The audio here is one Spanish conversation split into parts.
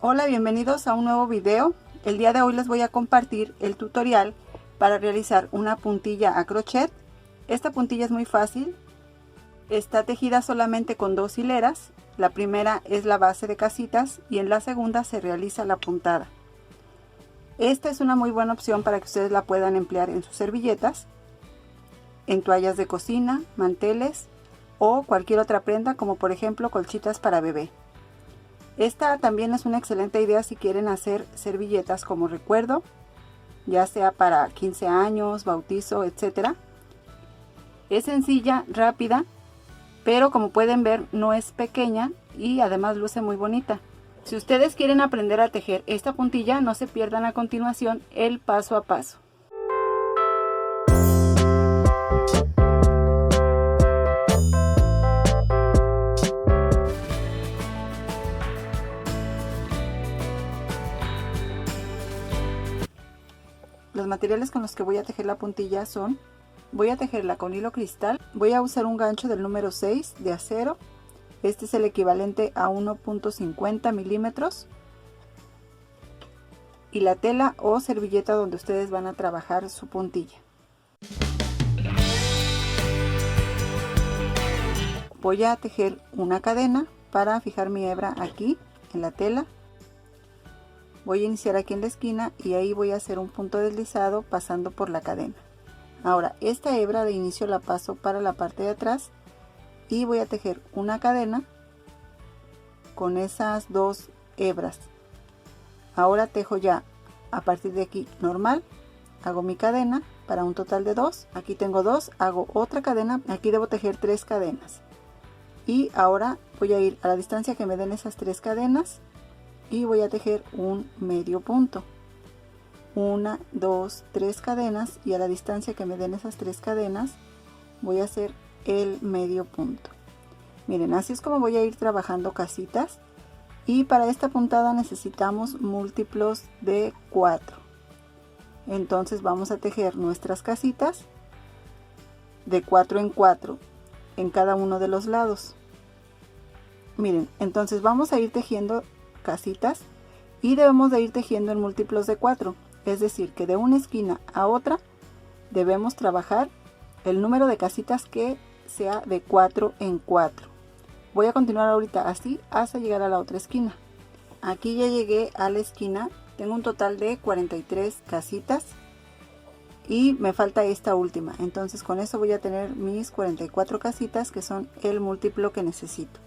Hola, bienvenidos a un nuevo video. El día de hoy les voy a compartir el tutorial para realizar una puntilla a crochet. Esta puntilla es muy fácil, está tejida solamente con 2 hileras. La primera es la base de casitas y en la segunda se realiza la puntada. Esta es una muy buena opción para que ustedes la puedan emplear en sus servilletas, en toallas de cocina, manteles o cualquier otra prenda, como por ejemplo colchitas para bebé. Esta también es una excelente idea si quieren hacer servilletas como recuerdo, ya sea para 15 años, bautizo, etc. Es sencilla, rápida, pero como pueden ver no es pequeña y además luce muy bonita. Si ustedes quieren aprender a tejer esta puntilla, no se pierdan a continuación el paso a paso. Los materiales con los que voy a tejer la puntilla son: voy a tejerla con hilo cristal, voy a usar un gancho del número 6 de acero, este es el equivalente a 1.50 milímetros, y la tela o servilleta donde ustedes van a trabajar su puntilla. Voy a tejer una cadena para fijar mi hebra aquí en la tela. Voy a iniciar aquí en la esquina y ahí voy a hacer un punto deslizado pasando por la cadena. Ahora esta hebra de inicio la paso para la parte de atrás y voy a tejer una cadena con esas 2 hebras. Ahora tejo ya a partir de aquí normal, hago mi cadena para un total de 2, aquí tengo 2, hago otra cadena, aquí debo tejer 3 cadenas y ahora voy a ir a la distancia que me den esas 3 cadenas y voy a tejer un medio punto. 1, 2, 3 cadenas y a la distancia que me den esas 3 cadenas voy a hacer el medio punto. Miren, así es como voy a ir trabajando casitas, y para esta puntada necesitamos múltiplos de 4. Entonces vamos a tejer nuestras casitas de 4 en 4 en cada uno de los lados. Miren, entonces vamos a ir tejiendo casitas y debemos de ir tejiendo en múltiplos de 4, es decir que de una esquina a otra debemos trabajar el número de casitas que sea de 4 en 4. Voy a continuar ahorita así hasta llegar a la otra esquina. Aquí ya llegué a la esquina, tengo un total de 43 casitas y me falta esta última, entonces con eso voy a tener mis 44 casitas, que son el múltiplo que necesito.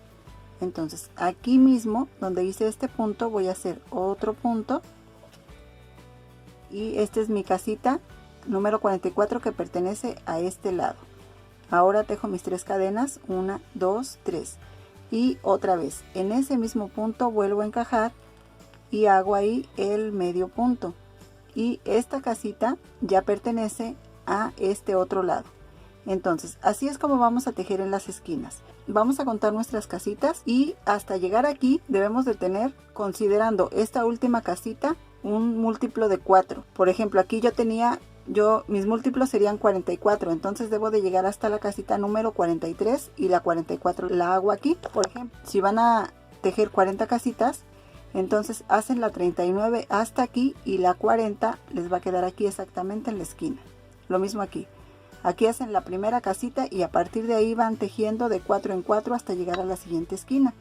Entonces aquí mismo donde hice este punto voy a hacer otro punto y esta es mi casita número 44 que pertenece a este lado. Ahora tejo mis 3 cadenas, 1, 2, 3 y otra vez en ese mismo punto vuelvo a encajar y hago ahí el medio punto, y esta casita ya pertenece a este otro lado. Entonces así es como vamos a tejer en las esquinas. Vamos a contar nuestras casitas y hasta llegar aquí debemos de tener, considerando esta última casita, un múltiplo de 4. Por ejemplo, aquí mis múltiplos serían 44, entonces debo de llegar hasta la casita número 43 y la 44 la hago aquí. Por ejemplo, si van a tejer 40 casitas, entonces hacen la 39 hasta aquí y la 40 les va a quedar aquí exactamente en la esquina. Lo mismo aquí. Aquí hacen la primera casita y a partir de ahí van tejiendo de 4 en 4 hasta llegar a la siguiente esquina.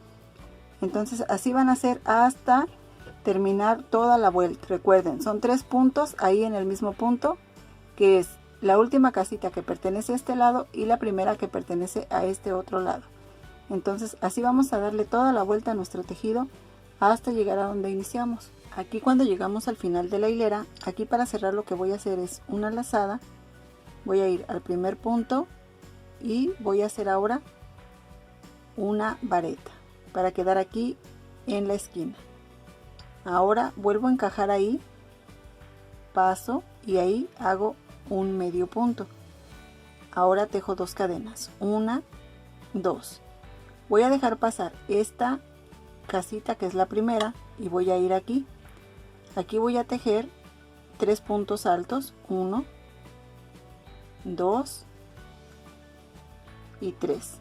Entonces así van a hacer hasta terminar toda la vuelta. Recuerden, son 3 puntos ahí en el mismo punto, que es la última casita que pertenece a este lado y la primera que pertenece a este otro lado. Entonces así vamos a darle toda la vuelta a nuestro tejido hasta llegar a donde iniciamos. Aquí cuando llegamos al final de la hilera, aquí para cerrar lo que voy a hacer es una lazada. Voy a ir al primer punto y voy a hacer ahora una vareta para quedar aquí en la esquina. Ahora vuelvo a encajar ahí, paso y ahí hago un medio punto. Ahora tejo 2 cadenas, 1, 2. Voy a dejar pasar esta casita que es la primera y voy a ir aquí. Aquí voy a tejer 3 puntos altos, 1, 2 y 3.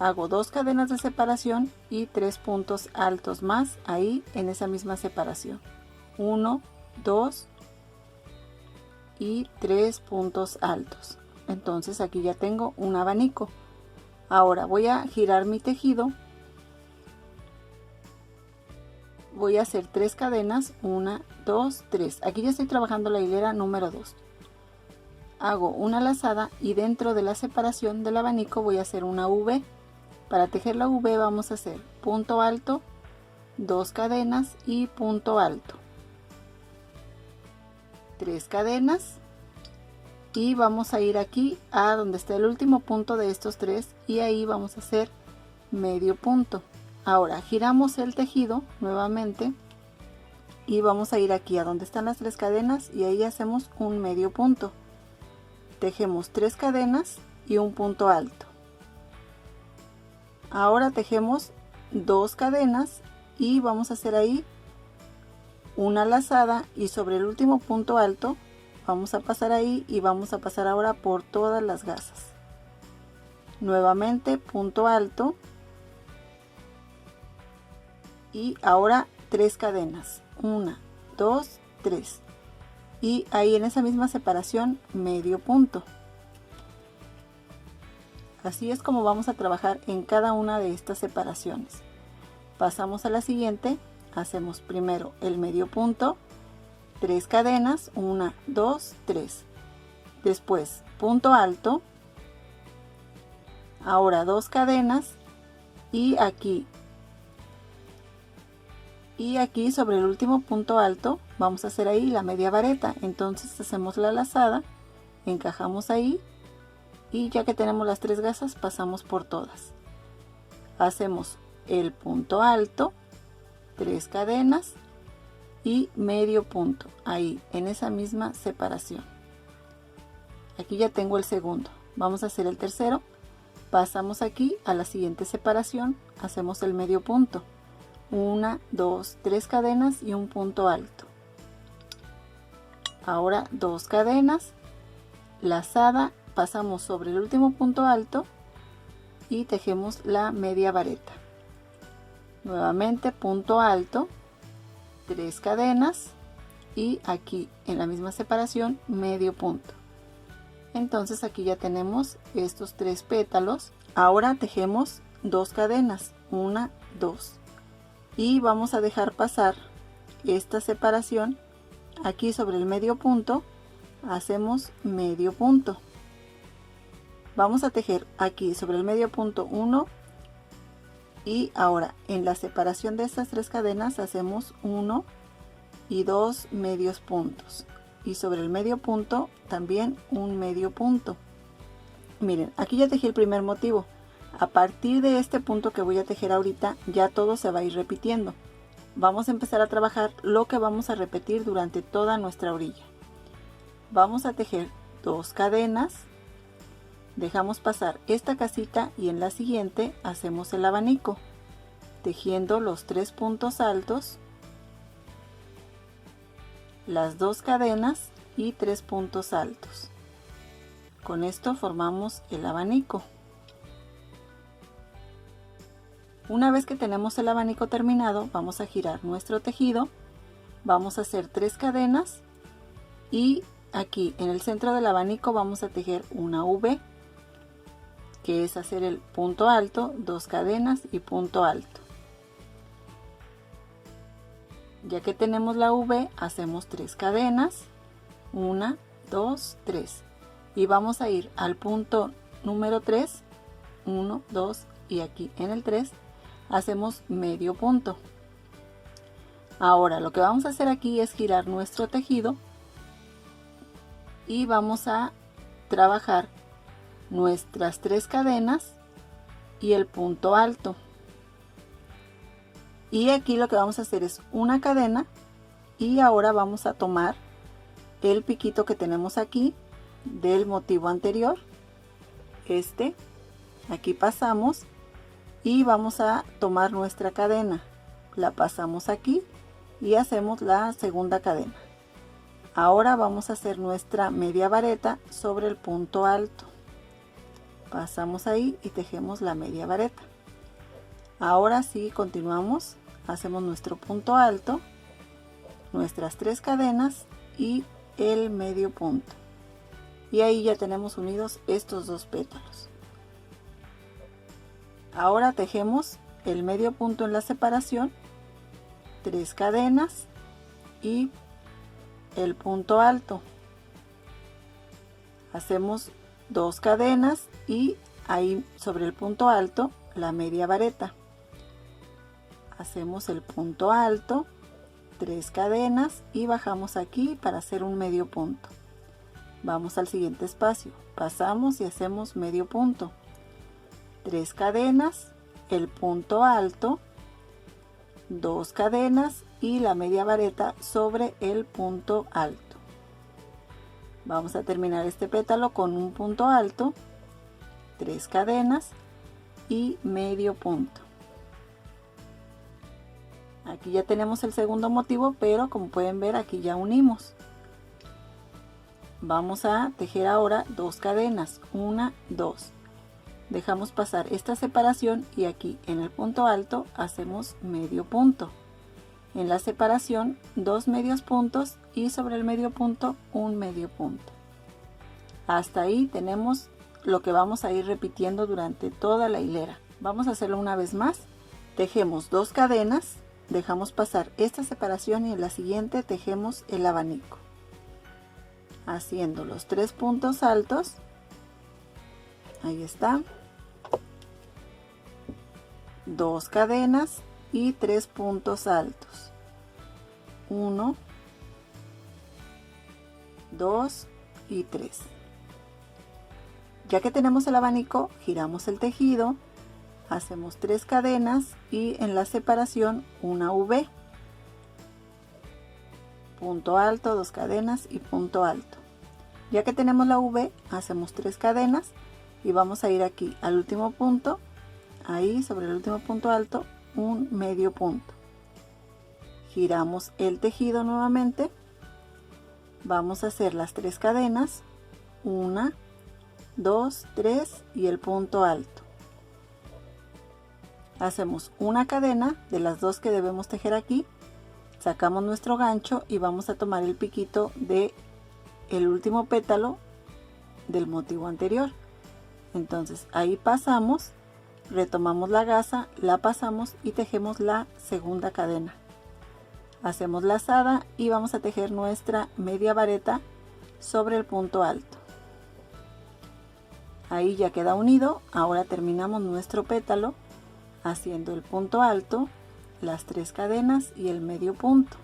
hago 2 cadenas de separación y 3 puntos altos más ahí en esa misma separación. 1, 2 y 3 puntos altos. Entonces aquí ya tengo un abanico. Ahora voy a girar mi tejido. Voy a hacer 3 cadenas, 1, 2, 3. Aquí ya estoy trabajando la hilera número 2. Hago una lazada y dentro de la separación del abanico voy a hacer una V. Para tejer la V vamos a hacer punto alto, 2 cadenas y punto alto, 3 cadenas, y vamos a ir aquí a donde está el último punto de estos 3 y ahí vamos a hacer medio punto. Ahora giramos el tejido nuevamente y vamos a ir aquí a donde están las 3 cadenas y ahí hacemos un medio punto. Tejemos 3 cadenas y un punto alto. Ahora tejemos 2 cadenas y vamos a hacer ahí una lazada y sobre el último punto alto vamos a pasar ahí y vamos a pasar ahora por todas las gasas. Nuevamente punto alto y ahora 3 cadenas, 1, 2, 3, y ahí en esa misma separación medio punto. Así es como vamos a trabajar en cada una de estas separaciones. Pasamos a la siguiente, hacemos primero el medio punto, 3 cadenas, 1, 2, 3, después punto alto, ahora 2 cadenas y aquí sobre el último punto alto vamos a hacer ahí la media vareta. Entonces hacemos la lazada, encajamos ahí y ya que tenemos las 3 gasas pasamos por todas. Hacemos el punto alto, 3 cadenas y medio punto ahí en esa misma separación. Aquí ya tengo el segundo. Vamos a hacer el tercero. Pasamos aquí a la siguiente separación, hacemos el medio punto, 1, 2, 3 cadenas y un punto alto. Ahora 2 cadenas, lazada, pasamos sobre el último punto alto y tejemos la media vareta. Nuevamente punto alto, 3 cadenas y aquí en la misma separación medio punto. Entonces aquí ya tenemos estos 3 pétalos. Ahora tejemos 2 cadenas, 1, 2, y vamos a dejar pasar esta separación aquí sobre el medio punto. Hacemos medio punto. Vamos a tejer aquí sobre el medio punto 1 y ahora en la separación de estas 3 cadenas hacemos 1 y 2 medios puntos y sobre el medio punto también un medio punto. Miren, aquí ya tejí el primer motivo. A partir de este punto que voy a tejer ahorita ya todo se va a ir repitiendo. Vamos a empezar a trabajar lo que vamos a repetir durante toda nuestra orilla. Vamos a tejer 2 cadenas, dejamos pasar esta casita y en la siguiente hacemos el abanico tejiendo los 3 puntos altos, las 2 cadenas y 3 puntos altos. Con esto formamos el abanico. Una vez que tenemos el abanico terminado, vamos a girar nuestro tejido, vamos a hacer 3 cadenas y aquí en el centro del abanico vamos a tejer una V, que es hacer el punto alto, 2 cadenas y punto alto. Ya que tenemos la V, hacemos 3 cadenas, 1, 2, 3, y vamos a ir al punto número 3, 1, 2, y aquí en el 3 hacemos medio punto. Ahora lo que vamos a hacer aquí es girar nuestro tejido y vamos a trabajar nuestras 3 cadenas y el punto alto. Y aquí lo que vamos a hacer es una cadena y ahora vamos a tomar el piquito que tenemos aquí del motivo anterior, aquí pasamos y vamos a tomar nuestra cadena, la pasamos aquí y hacemos la segunda cadena. Ahora vamos a hacer nuestra media vareta sobre el punto alto. pasamos ahí y tejemos la media vareta. Ahora sí continuamos, hacemos nuestro punto alto, nuestras 3 cadenas y el medio punto, y ahí ya tenemos unidos estos 2 pétalos. Ahora tejemos el medio punto en la separación, 3 cadenas y el punto alto. Hacemos 2 cadenas y ahí sobre el punto alto la media vareta. Hacemos el punto alto, 3 cadenas y bajamos aquí para hacer un medio punto. Vamos al siguiente espacio, pasamos y hacemos medio punto, 3 cadenas, el punto alto, 2 cadenas y la media vareta sobre el punto alto. Vamos a terminar este pétalo con un punto alto, 3 cadenas y medio punto. Aquí ya tenemos el segundo motivo, pero como pueden ver aquí ya unimos. Vamos a tejer ahora 2 cadenas, 1, 2. Dejamos pasar esta separación y aquí en el punto alto hacemos medio punto. En la separación 2 medios puntos y sobre el medio punto un medio punto. Hasta ahí tenemos lo que vamos a ir repitiendo durante toda la hilera. Vamos a hacerlo una vez más. Tejemos 2 cadenas, dejamos pasar esta separación y en la siguiente tejemos el abanico, haciendo los 3 puntos altos. Ahí está, 2 cadenas y 3 puntos altos, 1, 2 y 3. Ya que tenemos el abanico, giramos el tejido, hacemos 3 cadenas y en la separación una V, punto alto, 2 cadenas y punto alto. Ya que tenemos la V, hacemos 3 cadenas y vamos a ir aquí al último punto, ahí sobre el último punto alto, un medio punto. Giramos el tejido nuevamente, vamos a hacer las 3 cadenas, 1, 2, 3 y el punto alto. Hacemos una cadena de las 2 que debemos tejer aquí, sacamos nuestro gancho y vamos a tomar el piquito de el último pétalo del motivo anterior. Entonces ahí pasamos, retomamos la gasa, la pasamos y tejemos la segunda cadena. Hacemos lazada y vamos a tejer nuestra media vareta sobre el punto alto. Ahí ya queda unido. Ahora terminamos nuestro pétalo haciendo el punto alto, las 3 cadenas y el medio punto.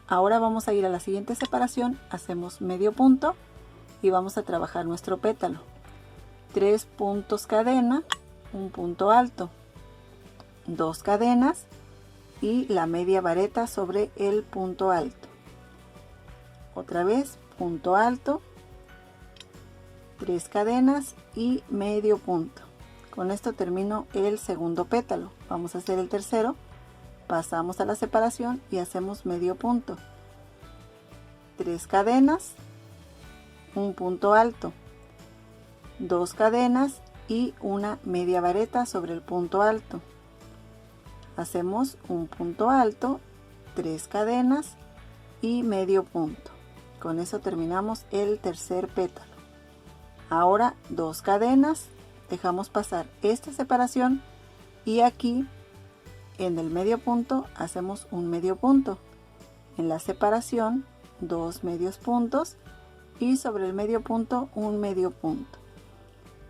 Ahora vamos a ir a la siguiente separación, hacemos medio punto y vamos a trabajar nuestro pétalo. 3 puntos cadena, un punto alto, 2 cadenas y la media vareta sobre el punto alto. Otra vez punto alto, 3 cadenas y medio punto. Con esto termino el segundo pétalo. Vamos a hacer el tercero, pasamos a la separación y hacemos medio punto, 3 cadenas, un punto alto, 2 cadenas y una media vareta sobre el punto alto. Hacemos un punto alto, 3 cadenas y medio punto. Con eso terminamos el tercer pétalo. Ahora 2 cadenas, dejamos pasar esta separación y aquí en el medio punto hacemos un medio punto. En la separación 2 medios puntos y sobre el medio punto un medio punto.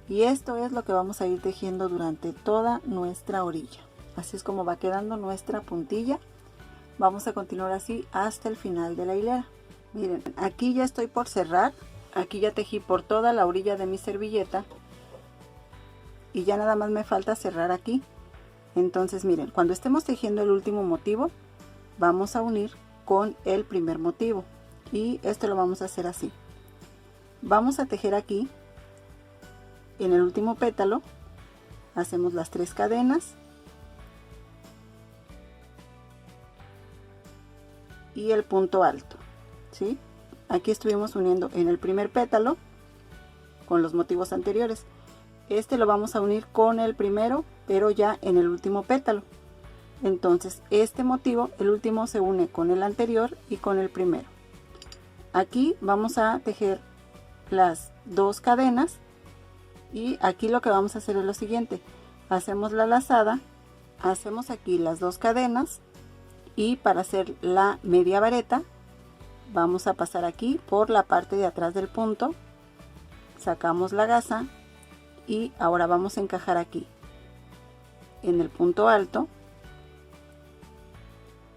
Y esto es lo que vamos a ir tejiendo durante toda nuestra orilla. Así es como va quedando nuestra puntilla. Vamos a continuar así hasta el final de la hilera. Miren, aquí ya estoy por cerrar. Aquí ya tejí por toda la orilla de mi servilleta y ya nada más me falta cerrar aquí. Entonces miren, cuando estemos tejiendo el último motivo vamos a unir con el primer motivo y esto lo vamos a hacer así. Vamos a tejer aquí en el último pétalo, hacemos las 3 cadenas y el punto alto, ¿sí? Aquí estuvimos uniendo en el primer pétalo con los motivos anteriores. Este lo vamos a unir con el primero, pero ya en el último pétalo. Entonces este motivo, el último, se une con el anterior y con el primero. Aquí vamos a tejer las 2 cadenas y aquí lo que vamos a hacer es lo siguiente: hacemos la lazada, hacemos aquí las 2 cadenas y para hacer la media vareta vamos a pasar aquí por la parte de atrás del punto, sacamos la gasa y ahora vamos a encajar aquí en el punto alto,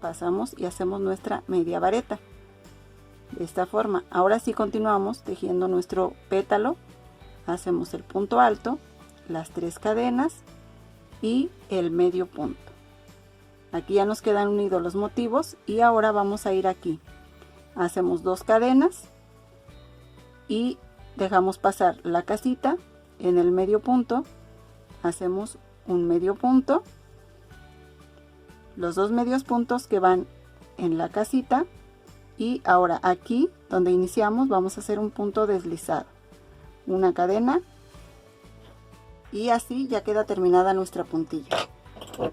pasamos y hacemos nuestra media vareta de esta forma. Ahora sí continuamos tejiendo nuestro pétalo, hacemos el punto alto, las 3 cadenas y el medio punto. Aquí ya nos quedan unidos los motivos y ahora vamos a ir aquí, hacemos 2 cadenas y dejamos pasar la casita en el medio punto, hacemos un medio punto, los 2 medios puntos que van en la casita y ahora aquí donde iniciamos vamos a hacer un punto deslizado, una cadena y así ya queda terminada nuestra puntilla.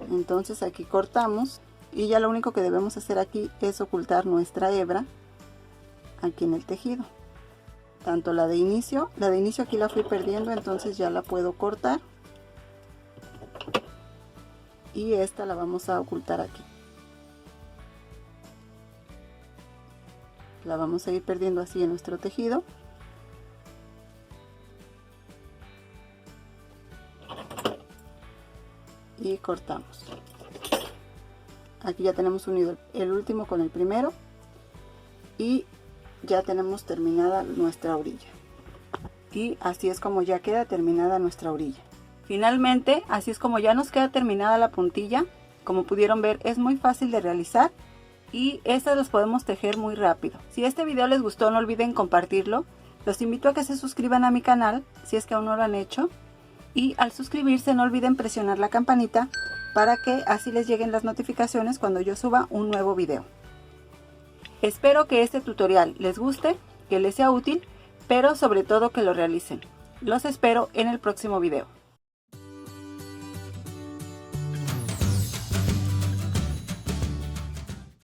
Entonces aquí cortamos y ya lo único que debemos hacer aquí es ocultar nuestra hebra aquí en el tejido. Tanto la de inicio aquí la fui perdiendo, entonces ya la puedo cortar y esta la vamos a ocultar aquí. La vamos a ir perdiendo así en nuestro tejido. Y cortamos. Aquí ya tenemos unido el último con el primero y ya tenemos terminada nuestra orilla. Y así es como ya queda terminada nuestra orilla. Finalmente, así es como ya nos queda terminada la puntilla. Como pudieron ver, es muy fácil de realizar y estas las podemos tejer muy rápido. Si este video les gustó, no olviden compartirlo. Los invito a que se suscriban a mi canal si es que aún no lo han hecho. Y al suscribirse no olviden presionar la campanita para que así les lleguen las notificaciones cuando yo suba un nuevo video. Espero que este tutorial les guste, que les sea útil, pero sobre todo que lo realicen. Los espero en el próximo video.